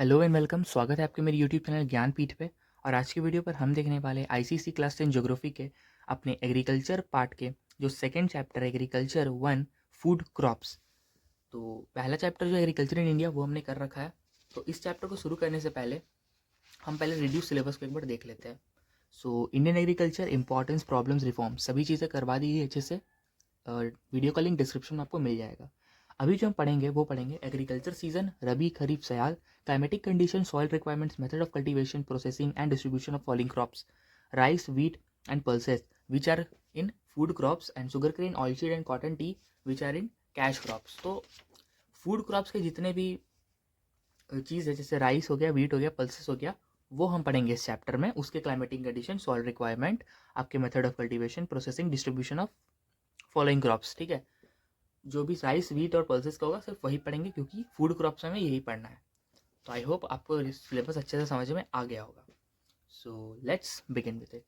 Hello and welcome. स्वागत है आपके मेरे यूट्यूब चैनल ज्ञानपीठ पे। और आज की वीडियो पर हम देखने वाले आईसीएसई क्लास 10 ज्योग्राफी के अपने एग्रीकल्चर पार्ट के जो सेकंड चैप्टर है एग्रीकल्चर 1 फूड क्रॉप्स। तो पहला चैप्टर जो एग्रीकल्चर इन इंडिया वो हमने कर रखा है। तो इस चैप्टर को शुरू करने से पहले हम पहले रिड्यूस सिलेबस को एक बार देख लेते हैं। So Indian agriculture importance problems reform सभी चीज़ें करवा दी गई अच्छे से। वीडियो का लिंक डिस्क्रिप्शन में आपको मिल जाएगा। अभी जो हम पढ़ेंगे वो पढ़ेंगे एग्रीकल्चर सीजन रबी खरीफ सयाल climatic condition soil requirements method of cultivation processing and distribution of following crops rice wheat and pulses which are in food crops and sugar cane oilseed and cotton tea which are in cash crops. तो food crops के जितने भी चीज़ है जैसे rice हो गया wheat हो गया पल्सेस हो गया वो हम पढ़ेंगे इस चैप्टर में। उसके क्लाइमेटिक कंडीशन सॉइल रिक्वायरमेंट आपके method of cultivation processing distribution of following crops. ठीक है, जो भी राइस व्हीट और पल्सेस का होगा सिर्फ वही पढ़ेंगे क्योंकि फूड क्रॉप्स में यही पढ़ना है। तो आई होप आपको सिलेबस अच्छे से समझ में आ गया होगा। So let's begin with it.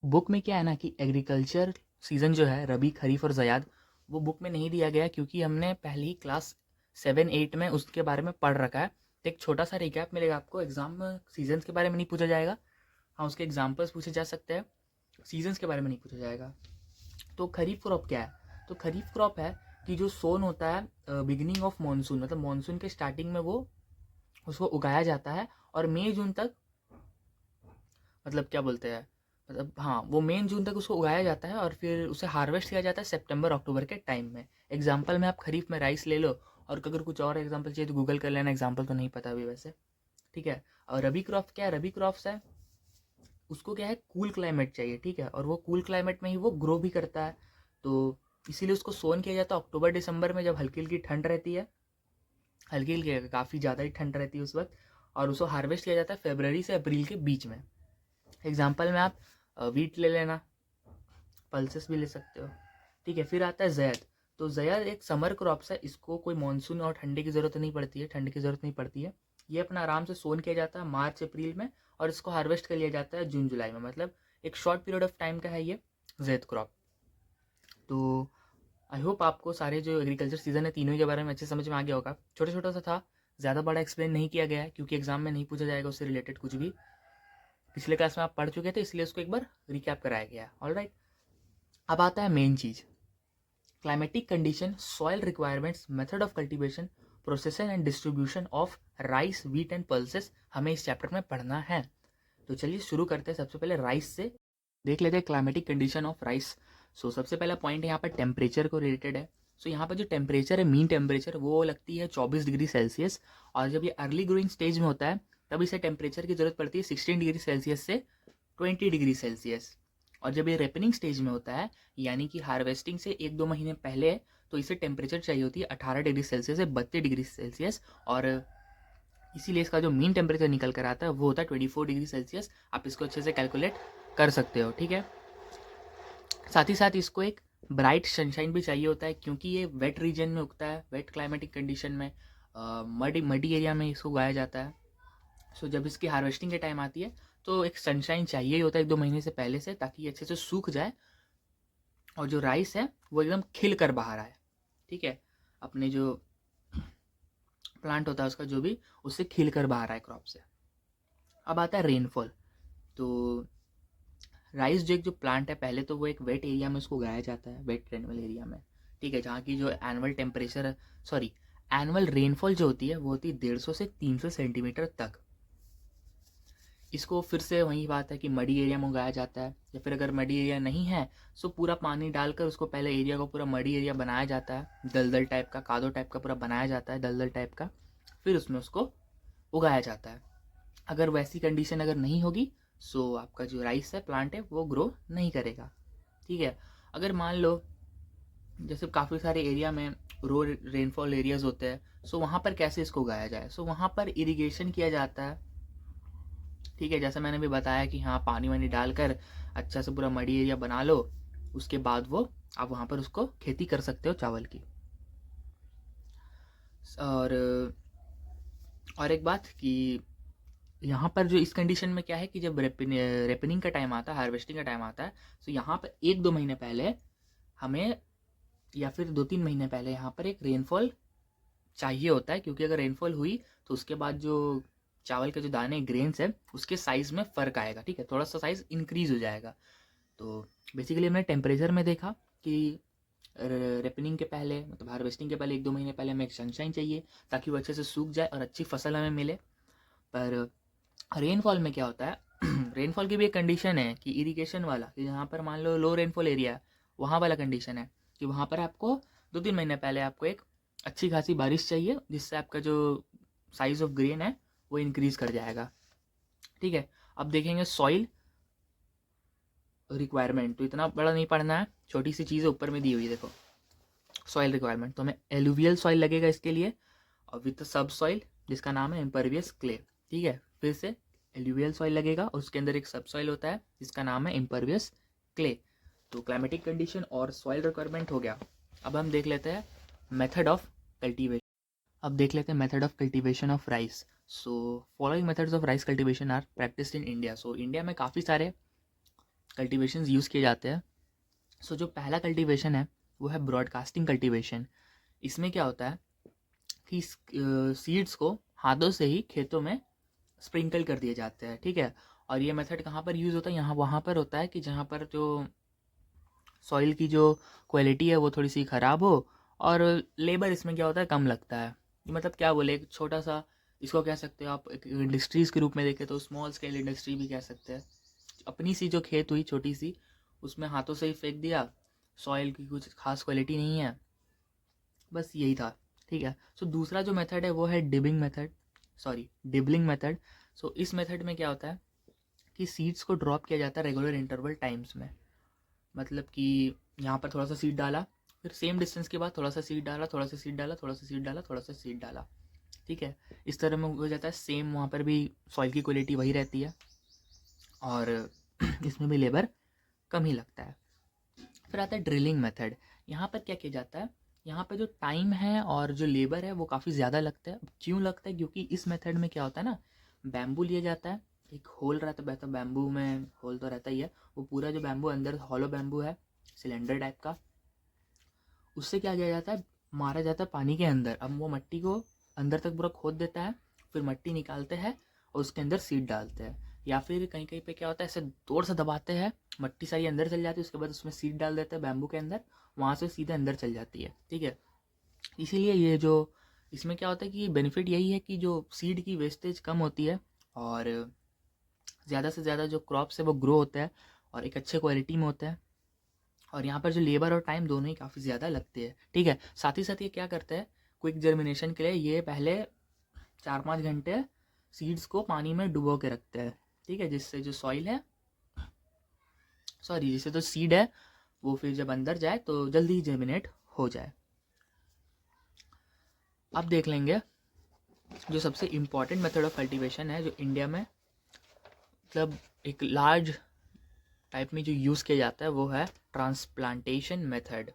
Book में क्या है ना कि एग्रीकल्चर सीजन जो है रबी खरीफ और ज़याद वो बुक में नहीं दिया गया क्योंकि हमने पहली क्लास 7-8 में उसके बारे में पढ़ रखा है। तो एक छोटा सा रिकैप मिलेगा आपको। एग्जाम में सीजन्स के बारे में नहीं पूछा जाएगा, हाँ उसके एग्जाम्पल्स पूछे जा सकते हैं, सीजन्स के बारे में नहीं पूछा जाएगा। तो खरीफ क्रॉप क्या है? तो खरीफ क्रॉप है कि जो सोन होता है बिगिनिंग ऑफ मॉनसून, मतलब मॉनसून के स्टार्टिंग में वो उसको उगाया जाता है और मई जून तक, मतलब क्या बोलते हैं, मतलब हाँ वो मई जून तक उसको उगाया जाता है और फिर उसे हार्वेस्ट किया जाता है सितंबर अक्टूबर के टाइम में। एग्जाम्पल में आप खरीफ में राइस ले लो, और अगर कुछ और एग्जाम्पल चाहिए तो गूगल कर लेना, एग्जाम्पल तो नहीं पता अभी वैसे। ठीक है, और रबी क्रॉप क्या है? रबी क्रॉप्स है उसको क्या है कूल क्लाइमेट चाहिए। ठीक है, और वो कूल क्लाइमेट में ही वो ग्रो भी करता है। तो इसीलिए उसको सोन किया जाता है अक्टूबर दिसंबर में जब हल्की हल्की ठंड रहती है, हल्की हल्की काफ़ी ज़्यादा ही ठंड रहती है उस वक्त। और उसको हार्वेस्ट किया जाता है फरवरी से अप्रैल के बीच में। एग्जाम्पल में आप वीट ले लेना, पल्सेस भी ले सकते हो। ठीक है, फिर आता है जैद। तो जैद एक समर क्रॉप्स है, इसको कोई मानसून और ठंडे की ज़रूरत नहीं पड़ती है, ठंड की ज़रूरत नहीं पड़ती है। ये अपना आराम से सोन किया जाता है मार्च अप्रैल में और इसको हार्वेस्ट कर लिया जाता है जून जुलाई में। मतलब एक शॉर्ट पीरियड ऑफ टाइम का है ये जैद क्रॉप। तो आई होप आपको सारे जो एग्रीकल्चर सीजन है तीनों के बारे में अच्छे समझ में आ गया होगा। छोटा छोटा सा था, ज़्यादा बड़ा एक्सप्लेन नहीं किया गया है क्योंकि एग्जाम में नहीं पूछा जाएगा उससे रिलेटेड कुछ भी। पिछले क्लास में आप पढ़ चुके थे इसलिए उसको एक बार रिकैप कराया गया है। ऑलराइट, अब आता है main cheese, climatic condition soil requirements method of cultivation प्रोसेसन and distribution of rice wheat and pulses हमें इस चैप्टर में पढ़ना है। तो चलिए शुरू करते हैं। सबसे पहले राइस से देख लेते हैं क्लाइमेटिक कंडीशन ऑफ राइस। सो सबसे पहला पॉइंट यहाँ पर टेम्परेचर को रिलेटेड है। सो यहाँ पर जो टेम्परेचर है मीन टेम्परेचर वो लगती है 24 डिग्री सेल्सियस। और जब ये अर्ली ग्रोइंग स्टेज में होता है तब इसे टेम्परेचर की ज़रूरत पड़ती है 16 डिग्री सेल्सियस से 20 डिग्री सेल्सियस। और जब ये रेपनिंग स्टेज में होता है यानी कि हार्वेस्टिंग से 1-2 महीने पहले, तो इसे टेम्परेचर चाहिए होती है 18 डिग्री सेल्सियस से 32 डिग्री सेल्सियस। और इसीलिए इसका जो मीन टेम्परेचर निकल कर आता है वो होता है 24 डिग्री सेल्सियस। आप इसको अच्छे से कैलकुलेट कर सकते हो। ठीक है, साथ ही साथ इसको एक ब्राइट सनशाइन भी चाहिए होता है क्योंकि ये वेट रीजन में उगता है, वेट क्लाइमेटिक कंडीशन में, मडी एरिया में इसको उगाया जाता है। सो जब इसकी हार्वेस्टिंग के टाइम आती है तो एक सनशाइन चाहिए ही होता है 1-2 महीने से पहले से, ताकि ये अच्छे से सूख जाए और जो राइस है वो एकदम खिल कर बाहर आए। ठीक है, अपने जो प्लांट होता है उसका जो भी, उससे खिल कर बाहर आए क्रॉप से। अब आता है रेनफॉल। तो राइस जो एक जो प्लांट है पहले तो वो एक वेट एरिया में उसको उगाया जाता है, वेट रेनफॉल एरिया में। ठीक है, जहाँ की जो annual temperature sorry annual rainfall जो होती है वो होती है 150 से 300 सेंटीमीटर तक। इसको फिर से वही बात है कि मडी एरिया में उगाया जाता है, या फिर अगर मडी एरिया नहीं है सो पूरा पानी डालकर उसको पहले एरिया को पूरा मडी एरिया बनाया जाता है, दलदल टाइप का, कादो टाइप का पूरा बनाया जाता है, दलदल टाइप का, फिर उसमें उसको उगाया जाता है। अगर वैसी कंडीशन अगर नहीं होगी सो आपका जो राइस है प्लांट है वो ग्रो नहीं करेगा। ठीक है, अगर मान लो जैसे काफ़ी सारे एरिया में रो रेनफॉल एरियाज होते हैं, सो वहाँ पर कैसे इसको उगाया जाए? सो वहाँ पर इरिगेशन किया जाता है। ठीक है, जैसे मैंने भी बताया कि हाँ पानी वानी डालकर अच्छा से पूरा मडी एरिया बना लो, उसके बाद वो आप वहाँ पर उसको खेती कर सकते हो चावल की। और एक बात कि यहाँ पर जो इस कंडीशन में क्या है कि जब रेपनिंग का टाइम आता है, हार्वेस्टिंग का टाइम आता है, तो यहाँ पर 1-2 महीने पहले हमें, या फिर 2-3 महीने पहले यहाँ पर एक रेनफॉल चाहिए होता है, क्योंकि अगर रेनफॉल हुई तो उसके बाद जो चावल के जो दाने ग्रेन्स है उसके साइज़ में फ़र्क आएगा, ठीक है, थोड़ा सा साइज़ इंक्रीज़ हो जाएगा। तो बेसिकली हमने टेम्परेचर में देखा कि रिपनिंग के पहले, मतलब हार्वेस्टिंग के पहले 1-2 महीने पहले हमें एक सनशाइन चाहिए ताकि वो अच्छे से सूख जाए और अच्छी फसल हमें मिले। पर रेनफॉल में क्या होता है रेनफॉल की भी एक कंडीशन है कि इरिगेशन वाला, कि जहाँ पर मान लो लो रेनफॉल एरिया है, वहाँ वाला कंडीशन है कि वहाँ पर आपको 2-3 महीने पहले आपको एक अच्छी खासी बारिश चाहिए, जिससे आपका जो साइज़ ऑफ ग्रेन है वो इंक्रीज़ कर जाएगा, ठीक है। अब देखेंगे सॉइल रिक्वायरमेंट, तो इतना बड़ा नहीं पढ़ना है, छोटी सी चीज़ ऊपर में दी हुई है, देखो सॉइल रिक्वायरमेंट। तो हमें एलुवियल सॉइल लगेगा इसके लिए, और विथ सब सॉइल जिसका नाम है इम्परवियस क्ले, ठीक है। फिर से एलुवियल सॉइल लगेगा और उसके अंदर एक सब सॉइल होता है जिसका नाम है इम्परवियस क्ले। तो क्लाइमेटिक कंडीशन और सॉइल रिक्वायरमेंट हो गया। अब हम देख लेते हैं मेथड ऑफ कल्टीवेशन। अब देख लेते हैं method of cultivation of rice. So following methods of rice cultivation are practised in India. So India में काफ़ी सारे कल्टीवेशन यूज़ किए जाते हैं। सो जो पहला कल्टीवेशन है वो है ब्रॉडकास्टिंग कल्टीवेशन। इसमें क्या होता है कि सीड्स को हाथों से ही खेतों में स्प्रिंकल कर दिए जाते हैं, ठीक है। और ये मेथड कहाँ पर यूज़ होता है, यहाँ वहाँ पर होता है कि जहाँ पर जो सॉइल की जो क्वालिटी है वो थोड़ी सी ख़राब हो, और लेबर इसमें क्या होता है कम लगता है। ये मतलब क्या बोले, एक छोटा सा इसको कह सकते हो आप, एक इंडस्ट्रीज़ के रूप में देखें तो स्मॉल स्केल इंडस्ट्री भी कह सकते हैं। अपनी सी जो खेत हुई छोटी सी, उसमें हाथों से ही फेंक दिया, सॉइल की कुछ खास क्वालिटी नहीं है, बस यही था, ठीक है। सो दूसरा जो मेथड है वो है डिबलिंग मेथड। सो इस मेथड में क्या होता है कि सीड्स को ड्रॉप किया जाता है रेगुलर इंटरवल टाइम्स में। मतलब कि यहाँ पर थोड़ा सा सीड डाला, फिर सेम डिस्टेंस के बाद थोड़ा सा सीड डाला, थोड़ा सा सीड डाला, थोड़ा सा सीड डाला, थोड़ा सा सीड डाला, ठीक है। इस तरह में हो जाता है सेम, वहाँ पर भी सॉइल की क्वालिटी वही रहती है और इसमें भी लेबर कम ही लगता है। फिर आता है ड्रिलिंग मेथड। यहाँ पर क्या किया जाता है, यहाँ पे जो टाइम है और जो लेबर है वो काफ़ी ज़्यादा लगता है। क्यों लगता है, क्योंकि इस मेथड में क्या होता है ना, बैम्बू लिया जाता है, एक होल रहता है, बैम्बू में होल तो रहता ही है, वो पूरा जो बैम्बू अंदर हॉलो बैम्बू है सिलेंडर टाइप का, उससे क्या किया जाता है, मारा जाता है पानी के अंदर। अब वो मट्टी को अंदर तक पूरा खोद देता है, फिर मट्टी निकालते हैं और उसके अंदर सीड डालते हैं। या फिर कहीं कहीं पे क्या होता है, ऐसे जोर से दबाते हैं, मट्टी सारी अंदर चल जाती है, उसके बाद उसमें सीड डाल देते हैं बैम्बू के अंदर, वहाँ से सीधे अंदर चल जाती है, ठीक है। इसीलिए ये जो इसमें क्या होता है कि बेनिफिट यही है कि जो सीड की वेस्टेज कम होती है और ज़्यादा से ज़्यादा जो क्रॉप्स है वो ग्रो होता है और एक अच्छे क्वालिटी में होता है। और यहाँ पर जो लेबर और टाइम दोनों ही काफ़ी ज़्यादा लगते हैं, ठीक है। साथ ही साथ ये क्या करते हैं, क्विक जर्मिनेशन के लिए ये पहले 4-5 घंटे सीड्स को पानी में डुबो के रखते हैं, ठीक है, जिससे जो सॉइल है, जिससे जो सीड है वो फिर जब अंदर जाए तो जल्दी ही जर्मिनेट हो जाए। अब देख लेंगे जो सबसे इम्पॉर्टेंट मेथड ऑफ कल्टीवेशन है जो इंडिया में, मतलब एक लार्ज टाइप में जो यूज़ किया जाता है, वो है ट्रांसप्लांटेशन मेथड।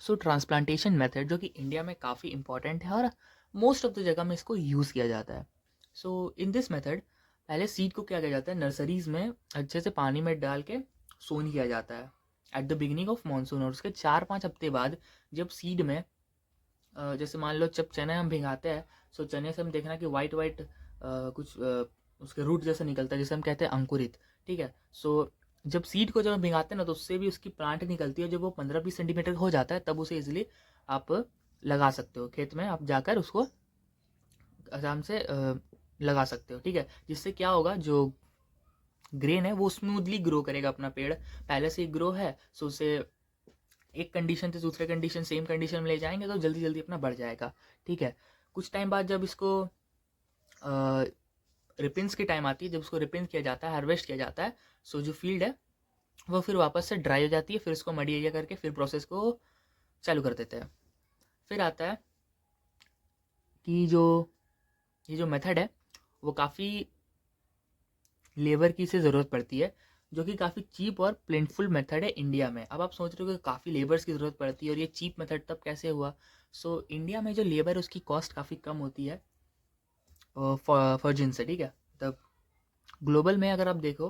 सो ट्रांसप्लांटेशन मेथड जो कि इंडिया में काफ़ी इंपॉर्टेंट है और मोस्ट ऑफ द जगह में इसको यूज़ किया जाता है। सो इन दिस मेथड पहले सीड को क्या किया जाता है, नर्सरीज़ में अच्छे से पानी में डाल के सोन किया जाता है at the beginning of monsoon. और उसके 4-5 हफ्ते बाद जब सीड में जैसे मान लो जब चने हम भिगाते हैं, सो चने से हम देखना कि वाइट वाइट कुछ उसके रूट जैसा निकलता है, जिसे हम कहते हैं अंकुरित, ठीक है। सो जब सीड को जब हम भिगाते हैं ना, तो उससे भी उसकी प्लांट निकलती है। जब वो 15-20 सेंटीमीटर हो जाता है तब उसे इजीली आप लगा सकते हो खेत में, आप जाकर उसको आराम से लगा सकते हो, ठीक है। जिससे क्या होगा, जो ग्रेन है वो स्मूथली ग्रो करेगा, अपना पेड़ पहले से ही ग्रो है, सो उसे एक कंडीशन से दूसरे कंडीशन, सेम कंडीशन में ले जाएंगे तो जल्दी जल्दी अपना बढ़ जाएगा, ठीक है। कुछ टाइम बाद जब इसको रिपिन्स की टाइम आती है, जब उसको रिपिन किया जाता है, हार्वेस्ट किया जाता है, सो जो फील्ड है वो फिर वापस से ड्राई हो जाती है, फिर उसको मडी एरिया करके फिर प्रोसेस को चालू कर देते हैं। फिर आता है कि जो ये जो मेथड है वो काफ़ी लेबर की से ज़रूरत पड़ती है, जो कि काफ़ी चीप और प्लेंटफुल मेथड है इंडिया में। अब आप सोच रहे हो कि काफ़ी लेबर्स की ज़रूरत पड़ती है और ये चीप मेथड तब कैसे हुआ। सो इंडिया में जो लेबर है उसकी कॉस्ट काफ़ी कम होती है फॉर्जिन से, ठीक है। तब ग्लोबल में अगर आप देखो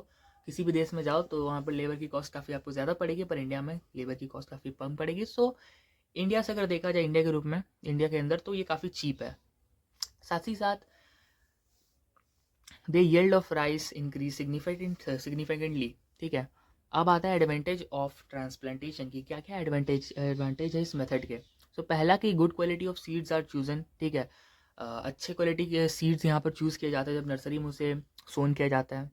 किसी भी देश में जाओ तो वहाँ पर लेबर की कॉस्ट काफ़ी आपको ज़्यादा पड़ेगी, पर इंडिया में लेबर की कॉस्ट काफ़ी कम पड़ेगी। सो इंडिया से अगर देखा जाए इंडिया के रूप में, इंडिया के अंदर, तो ये काफ़ी चीप है। साथ ही साथ the yield of rice increase significantly. ठीक है, अब आता है एडवांटेज ऑफ ट्रांसप्लांटेशन की। क्या क्या एडवांटेज है इस मेथड के। सो पहला कि good quality of seeds are chosen. ठीक है, अच्छे क्वालिटी के सीड्स यहाँ पर चूज़ किए जाते हैं जब नर्सरी में उसे सोन किया जाता है।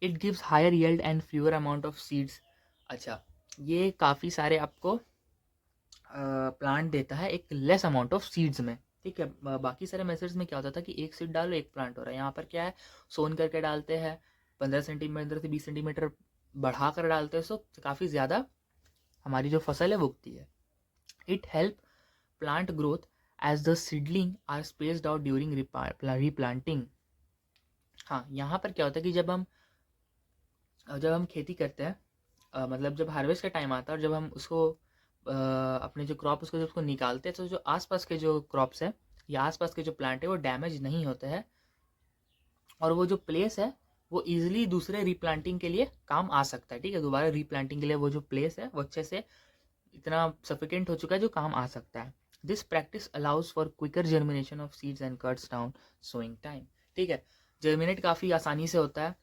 It gives higher yield and fewer amount of seeds. अच्छा, ये काफ़ी सारे आपको प्लांट देता है एक लेस अमाउंट ऑफ सीड्स में। ठीक है, बाकी सारे मेथड्स में क्या होता था कि एक सीड डालो एक प्लांट हो रहा है, यहाँ पर क्या है सोन करके डालते हैं, 15 सेंटीमीटर से 20 सेंटीमीटर बढ़ा कर डालते हैं, सो काफ़ी ज़्यादा हमारी जो फसल है वो उगती है। It help plant growth as the seedling are spaced out during replanting. हाँ, यहाँ पर क्या होता है कि जब हम खेती करते हैं, मतलब जब हार्वेस्ट का टाइम आता है और जब हम उसको अपने जो क्रॉप उसको जब उसको निकालते हैं, तो जो आसपास के जो क्रॉप्स है या आसपास के जो प्लांट है वो डैमेज नहीं होते हैं, और वो जो प्लेस है वो इजीली दूसरे रीप्लांटिंग के लिए काम आ सकता है। ठीक है, दोबारा रीप्लांटिंग के लिए वो जो प्लेस है वो अच्छे से इतना सफिकेंट हो चुका है जो काम आ सकता है। This practice allows for quicker germination of seeds and cuts down sowing time. ठीक है, जर्मिनेट काफ़ी आसानी से होता है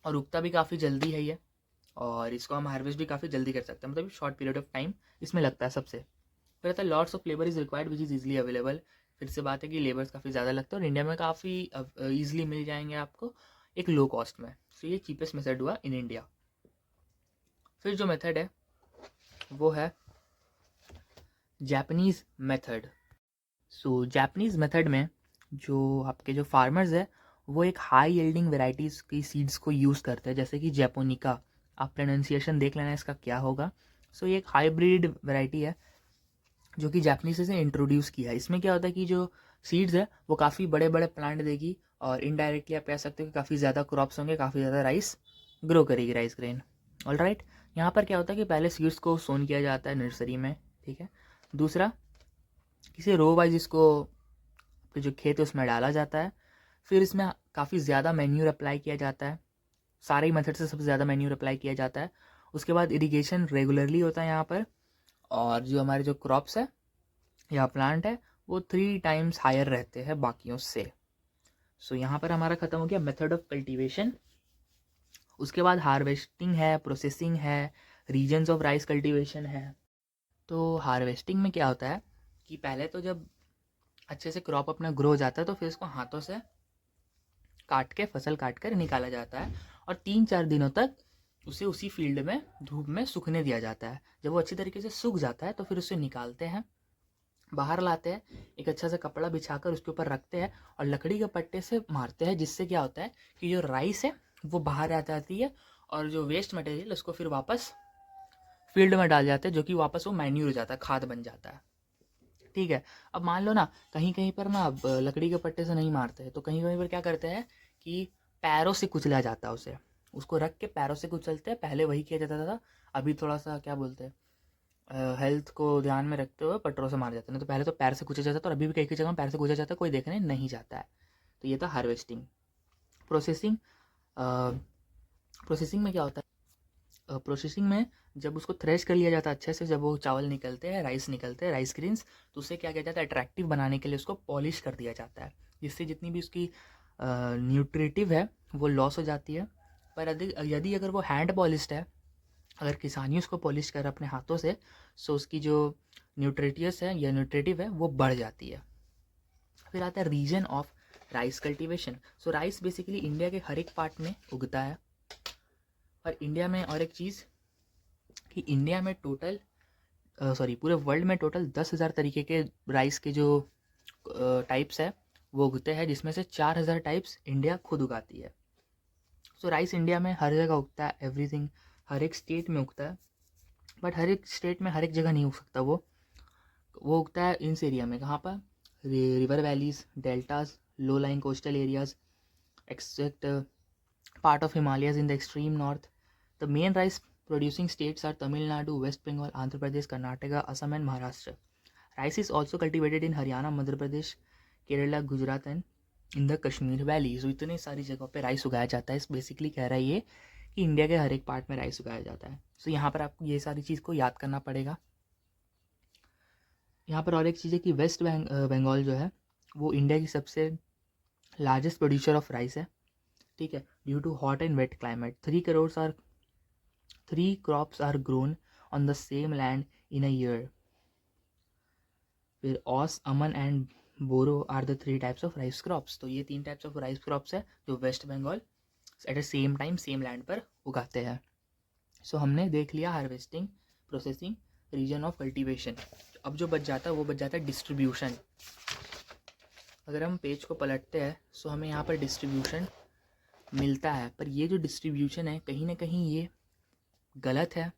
और उगता भी काफ़ी जल्दी है ये, और इसको हम हार्वेस्ट भी काफ़ी जल्दी कर सकते हैं, मतलब शॉर्ट पीरियड ऑफ टाइम इसमें लगता है सबसे। फिर आता है lots of labour is required which is easily available. फिर से बात है कि लेबर्स काफ़ी ज़्यादा लगते हैं और इंडिया में काफ़ी ईजिली मिल जाएंगे आपको एक लो कॉस्ट में। सो ये चीपेस्ट मेथड हुआ इन इंडिया। फिर जो मेथड है वो है जापानीज़ मेथड। सो जापानीज़ मेथड में जो आपके जो फार्मर्स है वो एक हाई यील्डिंग वेराइटीज़ की सीड्स को यूज़ करते हैं, जैसे कि जैपोनिका। आप प्रोनाउंसिएशन देख लेना इसका क्या होगा। सो ये एक हाइब्रिड वैरायटी है जो कि जापानीज से इंट्रोड्यूस किया है। इसमें क्या होता है कि जो सीड्स है वो काफ़ी बड़े बड़े प्लांट देगी और इनडायरेक्टली आप कह सकते हो कि काफ़ी ज़्यादा क्रॉप्स होंगे, काफ़ी ज़्यादा राइस ग्रो करेगी, राइस ग्रेन। ऑल राइट, यहाँ पर क्या होता है कि पहले सीड्स को सोन किया जाता है नर्सरी में। ठीक है, दूसरा किसी रो वाइज इसको आपके जो खेत है उसमें डाला जाता है, फिर इसमें काफ़ी ज़्यादा मैन्यूर अप्लाई किया जाता है, सारे ही मेथड से सबसे ज़्यादा मैन्यूर अप्लाई किया जाता है। उसके बाद इरिगेशन रेगुलरली होता है यहाँ पर, और जो हमारे जो क्रॉप्स है या प्लांट है वो 3 टाइम्स हायर रहते हैं बाकियों से। सो यहाँ पर हमारा ख़त्म हो गया मेथड ऑफ कल्टीवेशन। उसके बाद हार्वेस्टिंग है, प्रोसेसिंग है, रीजन्स ऑफ राइस कल्टीवेशन है। तो हार्वेस्टिंग में क्या होता है कि पहले तो जब अच्छे से क्रॉप अपना ग्रो हो जाता है तो फिर इसको हाथों से काट के, फसल काट कर निकाला जाता है और 3-4 दिनों तक उसे उसी फील्ड में धूप में सूखने दिया जाता है। जब वो अच्छी तरीके से सूख जाता है तो फिर उसे निकालते हैं, बाहर लाते हैं, एक अच्छा सा कपड़ा बिछाकर उसके ऊपर रखते हैं और लकड़ी के पट्टे से मारते हैं, जिससे क्या होता है कि जो राइस है वो बाहर आ जाती है और जो वेस्ट मटेरियल उसको फिर वापस फील्ड में डाल जाते हैं, जो कि वापस वो मैन्यूर हो जाता है, खाद बन जाता है। ठीक है, अब मान लो ना कहीं कहीं पर ना अब लकड़ी के पट्टे से नहीं मारते हैं, तो कहीं कहीं पर क्या करते हैं कि पैरों से कुचला जाता है उसे, उसको रख के पैरों से कुचलते हैं। पहले वही किया जाता था, अभी थोड़ा सा क्या बोलते हैं हेल्थ को ध्यान में रखते हुए पटरों से मार जाते हैं। तो पहले तो पैर से कुचा जाता था और अभी भी कई कई जगह पैर से कुचा जाता है, कोई देखने नहीं जाता है। तो ये था हार्वेस्टिंग। प्रोसेसिंग, प्रोसेसिंग में क्या होता है, प्रोसेसिंग में जब उसको थ्रेश कर लिया जाता है अच्छे से, जब वो चावल निकलते हैं, राइस निकलते हैं, राइस ग्रेन्स, तो उसे क्या किया जाता है अट्रैक्टिव बनाने के लिए उसको पॉलिश कर दिया जाता है, जिससे जितनी भी उसकी न्यूट्रिटिव है वो लॉस हो जाती है। पर यदि अगर वो हैंड पॉलिश्ड है, अगर किसानी उसको पॉलिश कर अपने हाथों से, सो उसकी जो न्यूट्रिटियस है या न्यूट्रिटिव है वो बढ़ जाती है। फिर आता है region of rice cultivation. So rice basically India के हर एक पार्ट में उगता है। और इंडिया में और एक चीज़ कि इंडिया में टोटल पूरे वर्ल्ड में टोटल 10,000 तरीके के राइस के जो टाइप्स है वो उगते हैं, जिसमें से 4,000 टाइप्स इंडिया खुद उगाती है। सो राइस इंडिया में हर जगह उगता है, एवरीथिंग, हर एक स्टेट में उगता है, बट हर एक स्टेट में हर एक जगह नहीं उग सकता। वो उगता है इन एरिया में, कहाँ पर, river valleys, deltas, low line coastal areas, except part of Himalayas in the extreme north. The main rice producing states are Tamil Nadu, West Bengal, Andhra Pradesh, Karnataka, Assam and Maharashtra. Rice is also cultivated in Haryana, Madhya Pradesh, Kerala, Gujarat and in the Kashmir Valley. So इतने सारी जगहों पे rice उगाया जाता है। इस basically कह रहा है ये कि इंडिया के हर एक पार्ट में राइस उगाया जाता है। सो यहाँ पर आपको ये सारी चीज़ को याद करना पड़ेगा। यहाँ पर और एक चीज़ है कि वेस्ट बंगाल जो है वो इंडिया की सबसे लार्जेस्ट प्रोड्यूसर ऑफ राइस है, ठीक है। Due to hot and wet climate 3 crops are grown on the same land in a year. फिर Aus, Aman and Boro are the 3 types of rice crops. तो ये 3 टाइप्स ऑफ राइस क्रॉप्स है जो West Bengal at the same time same land पर उगाते हैं। So हमने देख लिया harvesting, processing, region of cultivation. अब जो बच जाता है वो बच जाता है डिस्ट्रीब्यूशन। अगर हम पेज को पलटते हैं सो हमें यहाँ पर डिस्ट्रीब्यूशन मिलता है, पर ये जो डिस्ट्रीब्यूशन है कहीं ना कहीं ये गलत है।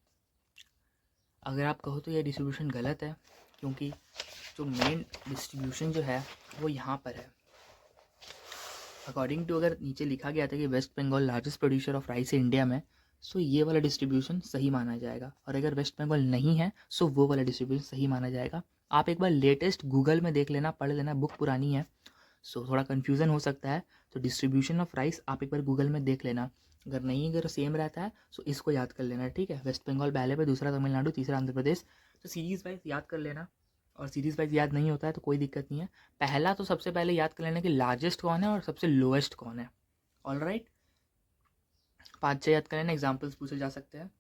अगर आप कहो तो ये डिस्ट्रीब्यूशन गलत है, क्योंकि जो मेन डिस्ट्रीब्यूशन जो है वो यहाँ पर है। अकॉर्डिंग टू, अगर नीचे लिखा गया था कि West Bengal largest producer of rice है इंडिया में, सो ये वाला डिस्ट्रीब्यूशन सही माना जाएगा। और अगर वेस्ट बंगाल नहीं है सो वो वाला डिस्ट्रीब्यूशन सही माना जाएगा। आप एक बार लेटेस्ट गूगल में देख लेना, पढ़ लेना, बुक पुरानी है सो थोड़ा कन्फ्यूज़न हो सकता है। तो डिस्ट्रीब्यूशन ऑफ राइस आप एक बार गूगल में देख लेना, अगर नहीं, अगर सेम रहता है सो इसको याद कर लेना, ठीक है। वेस्ट बंगाल पहले पे, दूसरा तमिलनाडु, तीसरा आंध्र प्रदेश। तो सीरीज़ वाइज याद कर लेना, और सीरीज़ वाइज याद नहीं होता है तो कोई दिक्कत नहीं है। पहला तो सबसे पहले याद कर लेना कि लार्जेस्ट कौन है और सबसे लोएस्ट कौन है। ऑल राइट, 5-6 याद कर लेना, एग्जाम्पल्स पूछे जा सकते हैं।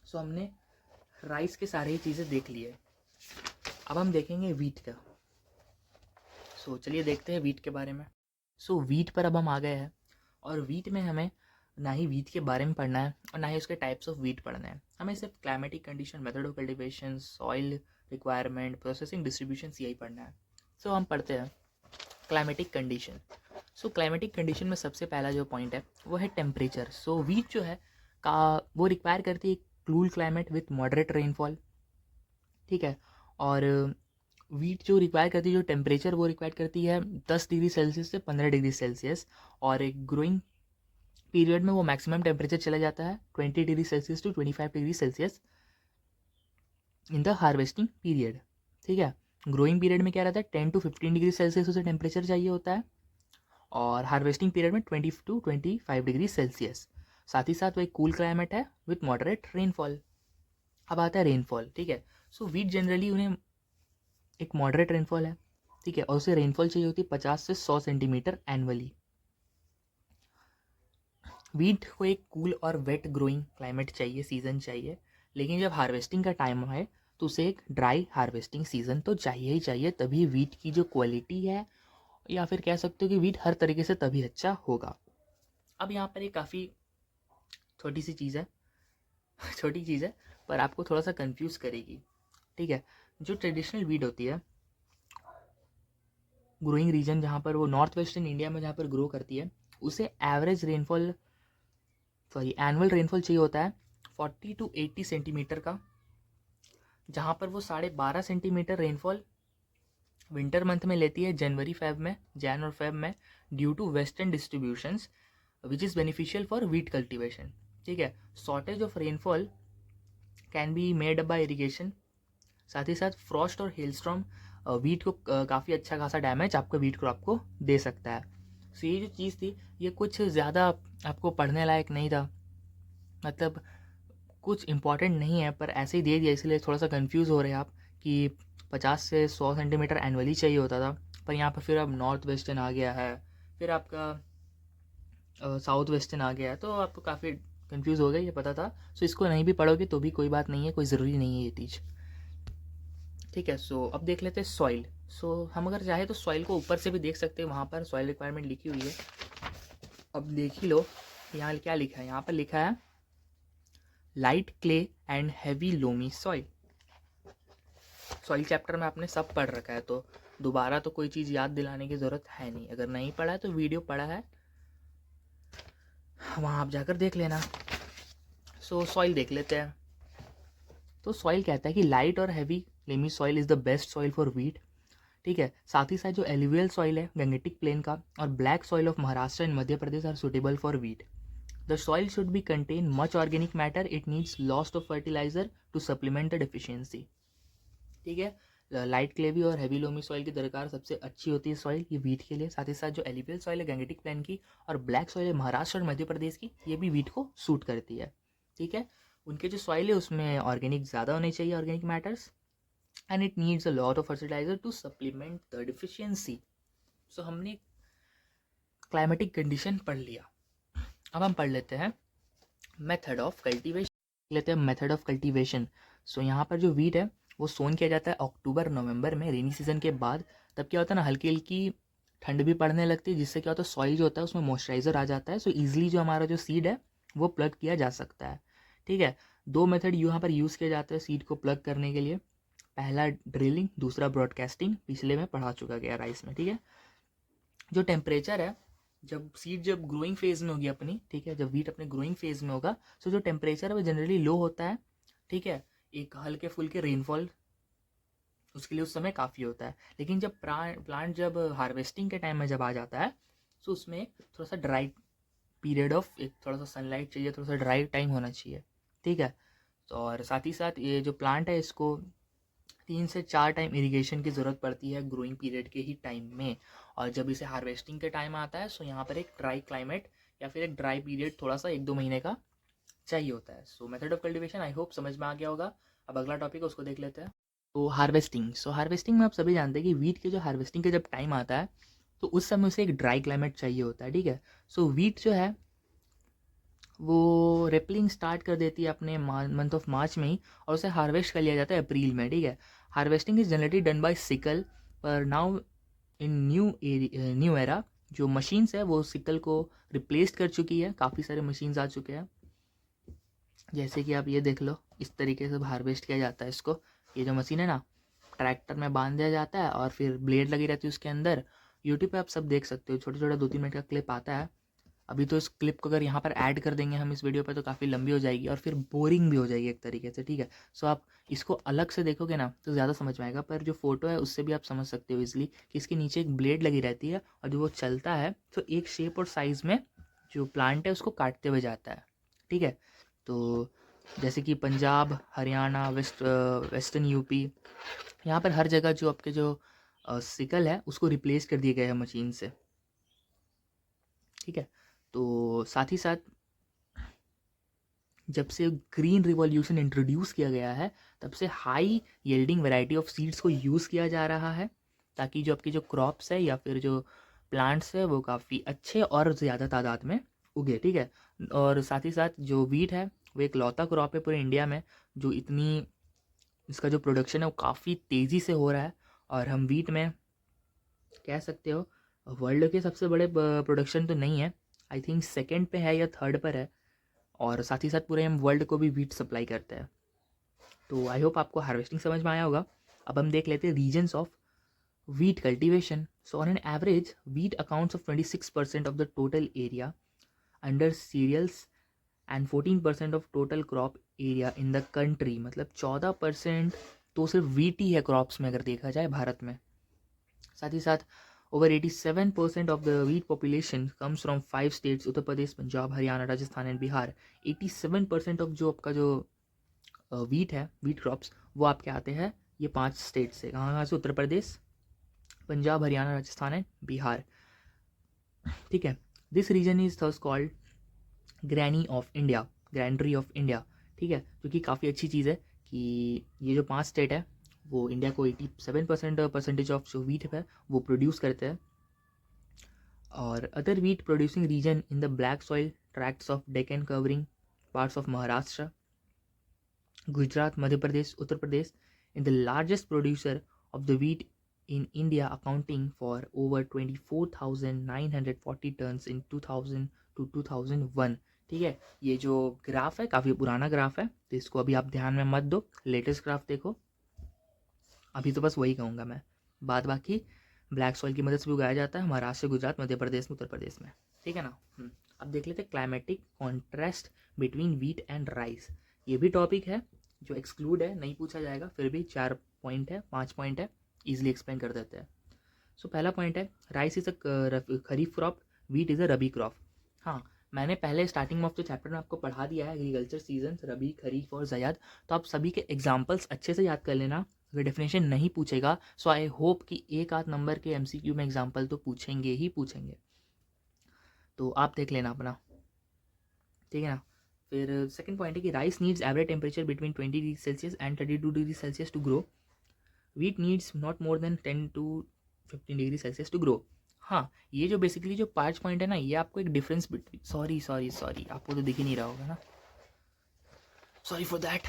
सो हमने राइस के सारे ही चीज़ें देख ली है। अब हम देखेंगे वीट का। सो चलिए देखते हैं वीट के बारे में। सो वीट पर अब हम आ गए हैं, और वीट में हमें ना ही वीट के बारे में पढ़ना है और ना ही उसके टाइप्स ऑफ वीट पढ़ना है। हमें सिर्फ climatic condition, method of cultivation, soil requirement, processing, distribution, यही पढ़ना है। सो हम पढ़ते हैं क्लाइमेटिक कंडीशन। सो क्लाइमेटिक कंडीशन में सबसे पहला जो पॉइंट है वो है टेम्परेचर। सो वीट जो है का वो रिक्वायर करती है cool climate with moderate rainfall, ठीक है। और वीट जो रिक्वायर करती है, जो टेम्परेचर वो रिक्वायर करती है 10 डिग्री सेल्सियस से 15 डिग्री सेल्सियस। और एक ग्रोइंग पीरियड में वो मैक्सिमम टेम्परेचर चला जाता है 20 degree Celsius to 25 degree Celsius in the harvesting period, ठीक है। ग्रोइंग पीरियड में क्या रहता है 10 to 15 डिग्री सेल्सियस उसे टेम्परेचर चाहिए होता है, और हार्वेस्टिंग पीरियड में 20 to 25 डिग्री सेल्सियस। साथ ही साथ वो एक कूल क्लाइमेट है विथ मॉडरेट रेनफॉल। अब आता है रेनफॉल, ठीक है। सो वीट जनरली उन्हें एक मॉडरेट रेनफॉल है, ठीक है, और उसे रेनफॉल चाहिए होती है 50 से 100 सेंटीमीटर एनुअली। वीट को एक कूल और वेट ग्रोइंग क्लाइमेट चाहिए, सीजन चाहिए, लेकिन जब हार्वेस्टिंग का टाइम है तो उसे एक ड्राई हार्वेस्टिंग सीजन तो चाहिए ही चाहिए, तभी वीट की जो क्वालिटी है, या फिर कह सकते हो कि वीट हर तरीके से तभी अच्छा होगा। अब यहाँ पर एक काफ़ी छोटी सी चीज़ है छोटी चीज़ है, पर आपको थोड़ा सा कंफ्यूज करेगी, ठीक है। जो ट्रेडिशनल वीट होती है, ग्रोइंग रीजन जहाँ पर वो नॉर्थ वेस्टर्न इंडिया में जहाँ पर ग्रो करती है, उसे average rainfall, sorry annual rainfall चाहिए होता है 40 to 80 सेंटीमीटर का, जहाँ पर वो 12.5 सेंटीमीटर रेनफॉल विंटर मंथ में लेती है, जनवरी फेब में, जैन और फेब में, due to western distributions which is beneficial for wheat cultivation, ठीक है। Shortage of rainfall can be made by irrigation. साथ ही साथ फ्रॉस्ट और हेलस्टॉर्म वीट को काफ़ी अच्छा खासा डैमेज आपको वीट क्रॉप को दे सकता है। सो ये जो चीज़ थी ये कुछ ज़्यादा आपको पढ़ने लायक नहीं था, मतलब कुछ इम्पॉर्टेंट नहीं है, पर ऐसे ही दे दिया, इसलिए थोड़ा सा कंफ्यूज हो रहे हैं आप कि 50 से 100 सेंटीमीटर एनुअली चाहिए होता था, पर यहाँ पर फिर अब नॉर्थ वेस्टर्न आ गया है, फिर आपका साउथ वेस्टर्न आ गया है, तो आपको काफ़ी कंफ्यूज हो गया, ये पता था। सो इसको नहीं भी पढ़ोगे तो भी कोई बात नहीं है, कोई ज़रूरी नहीं है ये चीज़, ठीक है। सो अब देख लेते हैं सॉइल। सो हम अगर चाहे तो सॉइल को ऊपर से भी देख सकते हैं, वहाँ पर सॉइल रिक्वायरमेंट लिखी हुई है, अब देख ही लो। यहाँ क्या लिखा है, यहाँ पर लिखा है light clay and heavy loamy soil. Soil chapter में आपने सब पढ़ रखा है, तो दोबारा तो कोई चीज़ याद दिलाने की ज़रूरत है नहीं। अगर नहीं पढ़ा है तो वीडियो पढ़ा है, वहाँ आप जाकर देख लेना। सो सॉइल देख लेते हैं। तो सॉइल कहता है कि लाइट और heavy loamy soil is the best soil for wheat, ठीक है। साथ ही साथ जो एलुवियल सॉइल है गंगेटिक प्लेन का और black soil of Maharashtra and Madhya Pradesh are suitable for wheat. The soil should be contain much organic matter, it needs लॉस्ट of fertiliser to supplement the deficiency, ठीक है। लाइट क्लेवी और हैवी लोमी सॉइल की दरकार सबसे अच्छी होती है सॉइल ये वीट के लिए। साथ ही साथ जो एलिवियल सॉइल है गंगेटिक प्लेन की और ब्लैक सॉइल है महाराष्ट्र और मध्य प्रदेश की, ये भी वीट को सूट करती है, ठीक है। उनके जो सॉइल है उसमें ऑर्गेनिक ज़्यादा होने चाहिए, organic matters, and it needs a lot of fertiliser to supplement the deficiency. So हमने क्लाइमेटिक कंडीशन पढ़ लिया। अब हम पढ़ लेते हैं मेथड ऑफ कल्टीवेशन। लेते हैं मेथड ऑफ कल्टीवेशन। सो यहाँ पर जो वीट है वो सोन किया जाता है अक्टूबर नवंबर में, रेनी सीजन के बाद। तब क्या होता है ना, हल्की हल्की ठंड भी पड़ने लगती है, जिससे क्या होता है सॉइल जो होता है उसमें मॉइस्चराइजर आ जाता है। सो ईजिली जो हमारा जो सीड है वो प्लग किया जा सकता है। ठीक है, दो मेथड यहाँ पर यूज़ किए जाते हैं सीड को प्लग करने के लिए। पहला ड्रिलिंग, दूसरा ब्रॉडकास्टिंग। पिछले में पढ़ा चुका गया राइस में। ठीक है, जो टेम्परेचर है, जब सीड जब ग्रोइंग फेज में होगी अपनी, ठीक है, जब वीट अपने ग्रोइंग फेज में होगा, सो जो टेम्परेचर है वो जनरली लो होता है। ठीक है, एक हल्के फुल्के रेनफॉल उसके लिए उस समय काफ़ी होता है। लेकिन जब प्लांट जब हार्वेस्टिंग के टाइम में जब आ जाता है, तो उसमें थोड़ा सा ड्राई पीरियड ऑफ, एक थोड़ा सा सनलाइट चाहिए, थोड़ा सा ड्राई टाइम होना चाहिए। ठीक है, तो और साथ ही साथ ये जो प्लांट है इसको 3 से 4 टाइम इरिगेशन की ज़रूरत पड़ती है ग्रोइंग पीरियड के ही टाइम में। और जब इसे हार्वेस्टिंग के टाइम आता है, सो यहाँ पर एक ड्राई क्लाइमेट या फिर एक ड्राई पीरियड थोड़ा सा 1-2 महीने का चाहिए होता है। सो method of cultivation I hope समझ में आ गया होगा। अब अगला टॉपिक है उसको देख लेते हैं। तो हार्वेस्टिंग। सो हार्वेस्टिंग में आप सभी जानते हैं कि वीट के जो हार्वेस्टिंग का जब टाइम आता है, तो उस समय उसे एक ड्राई क्लाइमेट चाहिए होता है। ठीक है, सो वीट जो है वो रेपलिंग स्टार्ट कर देती है अपने मंथ ऑफ मार्च में ही, और उसे हार्वेस्ट कर लिया जाता है अप्रैल में। ठीक है, harvesting is generally done by sickle, पर नाउ इन न्यू एरा जो मशीन्स है वो सिकल को रिप्लेस कर चुकी है। काफ़ी सारे मशीन्स आ चुके हैं, जैसे कि आप ये देख लो, इस तरीके से हार्वेस्ट किया जाता है इसको। ये जो मशीन है ना, ट्रैक्टर में बांध दिया जाता है और फिर ब्लेड लगी रहती है उसके अंदर। यूट्यूब पे आप सब देख सकते हो, छोटे छोटे 2-3 मिनट का क्लिप आता है। अभी तो इस क्लिप को अगर यहाँ पर ऐड कर देंगे हम इस वीडियो पर, तो काफ़ी लंबी हो जाएगी और फिर बोरिंग भी हो जाएगी एक तरीके से। ठीक है, सो आप इसको अलग से देखोगे ना तो ज़्यादा समझ में आएगा, पर जो फोटो है उससे भी आप समझ सकते हो इजली कि इसके नीचे एक ब्लेड लगी रहती है, और जो वो चलता है तो एक शेप और साइज़ में जो प्लांट है उसको काटते हुए जाता है। ठीक है, तो जैसे कि पंजाब, हरियाणा, वेस्टर्न यूपी, यहाँ पर हर जगह जो आपके जो सिकल है उसको रिप्लेस कर दिया गया है मशीन से। ठीक है, तो साथ ही साथ जब से ग्रीन रिवॉल्यूशन इंट्रोड्यूस किया गया है, तब से high yielding variety of seeds को यूज़ किया जा रहा है, ताकि जो आपकी जो क्रॉप्स है या फिर जो प्लांट्स है वो काफ़ी अच्छे और ज़्यादा तादाद में उगे। ठीक है, और साथ ही साथ जो वीट है वो एक लौता क्रॉप है पूरे इंडिया में जो इतनी, इसका जो प्रोडक्शन है वो काफ़ी तेज़ी से हो रहा है। और हम वीट में कह सकते हो वर्ल्ड के सबसे बड़े प्रोडक्शन तो नहीं है, आई थिंक सेकंड पे है या थर्ड पर है। और साथ ही साथ पूरे हम वर्ल्ड को भी वीट सप्लाई करते हैं। तो आई होप आपको हार्वेस्टिंग समझ में आया होगा। अब हम देख लेते हैं regions of wheat cultivation. So on an average, wheat accounts of 26% of the total area under cereals and 14% of total crop area in the country. मतलब 14% तो सिर्फ वीट ही है क्रॉप्स में अगर देखा जाए भारत में। साथ ही साथ over 87% of the wheat population comes from 5 states, Uttar Pradesh, Punjab, Haryana, Rajasthan and Bihar. 87% of जो आपका जो वीट है, वीट क्रॉप्स, वो आपके आते हैं ये 5 स्टेट से। कहाँ कहाँ से? उत्तर प्रदेश, पंजाब, हरियाणा, राजस्थान एंड बिहार। ठीक है, this region is thus called granary of India, granary of India. ठीक है, जो कि काफ़ी अच्छी चीज़ है कि ये जो 5 स्टेट है वो इंडिया को 87% परसेंटेज ऑफ जो वीट है वो प्रोड्यूस करते हैं। और other wheat producing region in the black soil tracts of Deccan covering parts of Maharashtra, Gujarat, Madhya Pradesh, Uttar Pradesh in the largest producer of the wheat in India, accounting for over 24,940 tons in 2000 to 2001। ठीक है, ये जो ग्राफ है काफ़ी पुराना ग्राफ है, तो इसको अभी आप ध्यान में मत दो, लेटेस्ट ग्राफ देखो। अभी तो बस वही कहूँगा मैं, बाद बाकी ब्लैक सॉइल की मदद से भी उगाया जाता है महाराष्ट्र, गुजरात, मध्य प्रदेश में, उत्तर प्रदेश में। ठीक है ना। अब देख लेते हैं climatic contrast between wheat and rice. ये भी टॉपिक है जो एक्सक्लूड है, नहीं पूछा जाएगा, फिर भी 4 पॉइंट है, 5 पॉइंट है, ईजिली एक्सप्लेन कर देते हैं। सो पहला पॉइंट है, rice is a kharif crop, wheat is a rabi crop. हाँ, मैंने पहले स्टार्टिंग ऑफ द चैप्टर में आपको पढ़ा दिया है एग्रीकल्चर सीजन, रबी, खरीफ और ज़याद। तो आप सभी के एग्जाम्पल्स अच्छे से याद कर लेना। अगर डेफिनेशन नहीं पूछेगा, सो आई होप कि 1-8 नंबर के MCQ में एग्जाम्पल तो पूछेंगे ही पूछेंगे, तो आप देख लेना अपना। ठीक है ना। फिर सेकंड पॉइंट है कि rice needs average temperature between 20 degree Celsius and 32 degree Celsius to grow. Wheat needs not more than 10 to 15 degree Celsius to grow. हाँ, ये जो बेसिकली जो 5 पॉइंट है ना, ये आपको एक डिफरेंस बिटवीन, सॉरी आपको तो दिख ही नहीं रहा होगा ना, सॉरी फॉर दैट।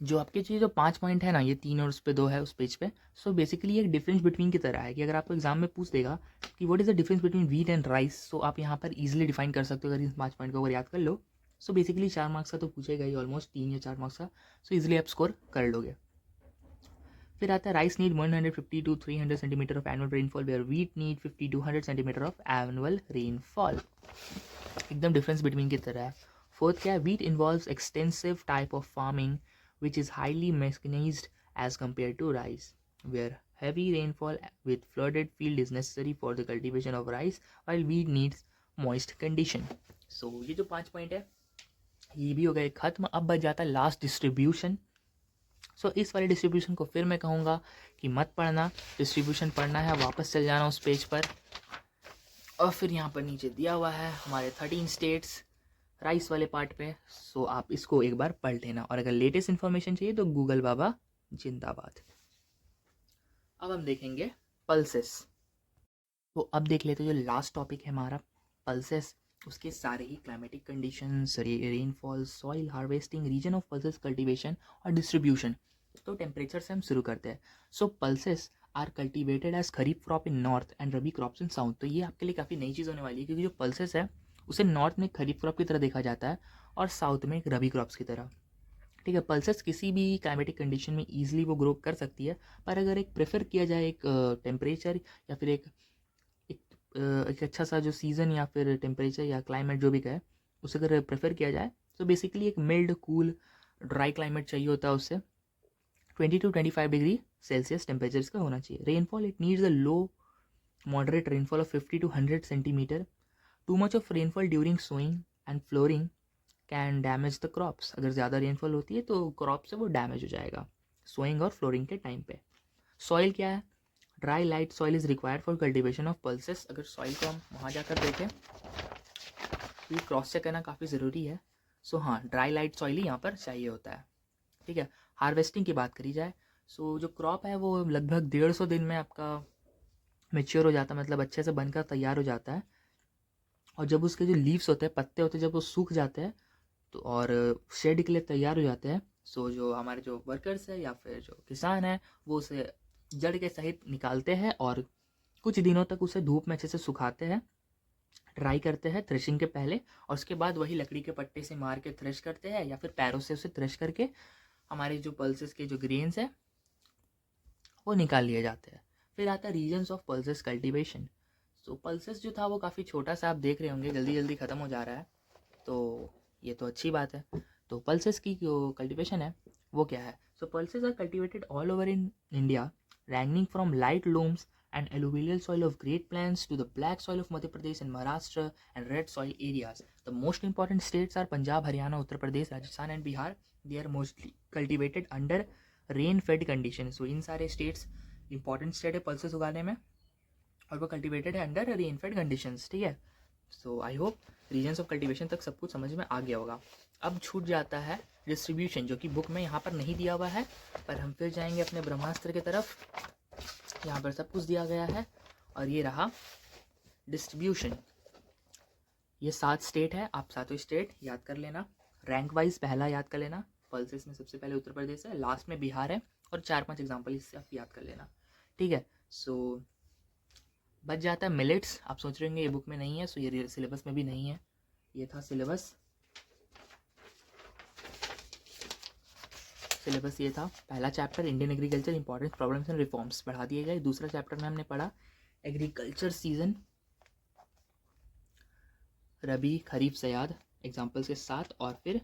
जो आपके चाहिए जो 5 पॉइंट है ना, ये 3 और उस पे 2 है उस पेज पे। सो बेसिकली एक डिफरेंस बिटवीन की तरह है कि अगर आपको एग्जाम में पूछ देगा कि what is the difference between wheat and rice, so आप यहाँ पर इजीली डिफाइन कर सकते हो अगर इन 5 पॉइंट को अगर याद कर लो। सो बेसिकली 4 मार्क्स का तो पूछेगा ही, ऑलमोस्ट 3 या 4 मार्क्स का। सो इजिली आप स्कोर कर लोगे। फिर आता है rice need 150 to 300 centimetre of annual rainfall, where wheat need 50 to 100 centimetre of annual rainfall. एकदम डिफरेंस बिटवीन की तरह है। फोर्थ क्या है, wheat involves extensive type of farming which is highly mechanized as compared to rice, where heavy rainfall with flooded field is necessary for the cultivation of rice, while wheat needs moist condition. So ये जो 5 point है ये भी हो गए खत्म। अब बच जाता है लास्ट डिस्ट्रीब्यूशन। सो इस वाले डिस्ट्रीब्यूशन को फिर मैं कहूँगा कि मत पढ़ना, डिस्ट्रीब्यूशन पढ़ना है वापस चल जाना उस पेज पर, और फिर यहाँ पर नीचे दिया हुआ है हमारे 13 स्टेट्स राइस वाले पार्ट पे। सो आप इसको एक बार पढ़ लेना, और अगर लेटेस्ट इन्फॉर्मेशन चाहिए तो गूगल बाबा जिंदाबाद। अब हम देखेंगे पल्सेस। तो अब देख लेते हैं जो लास्ट टॉपिक है हमारा पल्सेस, उसके सारे ही climatic conditions, rainfall, soil harvesting, region of pulses, cultivation और डिस्ट्रीब्यूशन। तो टेम्परेचर से हम शुरू करते हैं। So pulses are cultivated as kharif crop in north and rabi crops in south. तो ये आपके लिए काफ़ी नई चीज़ होने वाली है, क्योंकि जो पल्सेस है उसे नॉर्थ में खरीफ क्रॉप की तरह देखा जाता है और साउथ में एक रबी क्रॉप्स की तरह। ठीक है, पल्सेस किसी भी क्लाइमेटिक कंडीशन में ईजिली वो ग्रो कर सकती है, पर अगर एक प्रेफर किया जाए एक टेम्परेचर या फिर एक अच्छा सा जो सीज़न या फिर टेम्परेचर या क्लाइमेट जो भी कहे, उसे अगर प्रेफर किया जाए तो बेसिकली एक मिल्ड कूल ड्राई क्लाइमेट चाहिए होता है। उससे 20 to 25 डिग्री सेल्सियस टेम्परेचर इसका होना चाहिए। Rainfall it needs a low moderate rainfall of 50 to 100 centimetre. Too much of rainfall during sowing and flowering can damage the crops. अगर ज़्यादा रेनफॉल होती है तो क्रॉप से वो डैमेज हो जाएगा सोइंग और फ्लोरिंग के टाइम पे। सॉइल क्या है, dry light soil is required for cultivation of pulses. अगर सॉइल को हम वहाँ जाकर देखें तो ये क्रॉस चेक करना काफ़ी ज़रूरी है। सो हाँ, ड्राई लाइट सॉइल ही यहाँ पर चाहिए होता है। ठीक है, हार्वेस्टिंग की बात करी जाए, सो जो क्रॉप है वो लगभग 150 दिन में आपका मेच्योर हो जाता है, मतलब अच्छे से बनकर तैयार हो जाता है। और जब उसके जो लीव्स होते हैं, पत्ते होते हैं, जब वो सूख जाते हैं तो और शेड के लिए तैयार हो जाते हैं, सो जो हमारे जो वर्कर्स है या फिर जो किसान है वो उसे जड़ के सहित निकालते हैं और कुछ दिनों तक उसे धूप में अच्छे से सुखाते हैं, ड्राई करते हैं थ्रेशिंग के पहले, और उसके बाद वही लकड़ी के पट्टे से मार के थ्रेश करते हैं या फिर पैरों से उसे थ्रेश करके हमारे जो पल्सेस के जो ग्रेन्स है वो निकाल लिए जाते हैं। फिर आता है regions of pulses cultivation. So pulses जो था वो काफ़ी छोटा सा, आप देख रहे होंगे जल्दी जल्दी ख़त्म हो जा रहा है, तो ये तो अच्छी बात है। तो पल्सेस की जो कल्टीवेशन है वो क्या है, so pulses are cultivated all over in India, ranging from light looms and alluvial soil of Great Plains to the black soil of Madhya Pradesh and Maharashtra and red soil areas. The most important states are Punjab, Haryana, Uttar Pradesh, Rajasthan and Bihar. They are mostly cultivated under rain-fed conditions. So इन सारे states important state है pulses उगाने में, और वो cultivated है under rain fade conditions. ठीक है, so I hope regions of cultivation तक सब कुछ समझ में आ गया होगा। अब छूट जाता है डिस्ट्रीब्यूशन, जो कि बुक में यहाँ पर नहीं दिया हुआ है, पर हम फिर जाएंगे अपने ब्रह्मास्त्र की तरफ। यहाँ पर सब कुछ दिया गया है, और ये रहा डिस्ट्रीब्यूशन। ये 7 स्टेट है, आप सातों स्टेट याद कर लेना, रैंक वाइज पहला याद कर लेना। पल्सेस में सबसे पहले उत्तर प्रदेश है, लास्ट में बिहार है, और 4-5 एग्जाम्पल इससे आप याद कर लेना। ठीक है, सो बच जाता है मिलेट्स। आप सोच रहे होंगे ये बुक में नहीं है, सो ये सिलेबस में भी नहीं है, ये था सिलेबस ये था। पहला chapter Indian agriculture important problems and reforms बढ़ा दिए गए। दूसरा चैप्टर में हमने पढ़ा एग्रीकल्चर सीजन, रबी खरीफ सयाद एग्जाम्पल्स के साथ, और फिर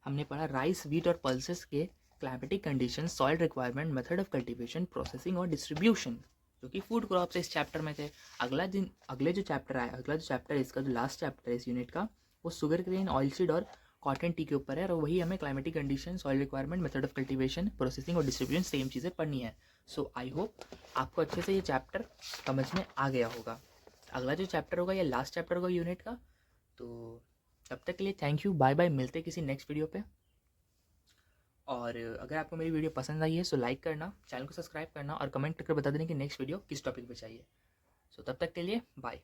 हमने पढ़ा राइस वीट और पल्सेस के climatic condition, soil requirement, method of cultivation, processing और डिस्ट्रीब्यूशन, जो कि फूड क्रॉप्स इस चैप्टर में थे। अगले जो चैप्टर है इसका जो लास्ट चैप्टर है इस यूनिट का, वो शुगर ग्रेन, ऑयलसीड और कॉटन टी के ऊपर है, और वही हमें climatic condition, soil requirement, method of cultivation, processing और डिस्ट्रीब्यूशन सेम चीज़ें पढ़नी है। सो आई होप आपको अच्छे से ये चैप्टर समझ में आ गया होगा। अगला जो चैप्टर होगा ये लास्ट चैप्टर होगा यूनिट का। तो तब तक के लिए थैंक यू, बाय बाय, मिलते हैं किसी नेक्स्ट वीडियो पे। और अगर आपको मेरी वीडियो पसंद आई है तो लाइक करना, चैनल को सब्सक्राइब करना और कमेंट करके बता देना कि नेक्स्ट वीडियो किस टॉपिक पे चाहिए। सो तब तक के लिए बाय।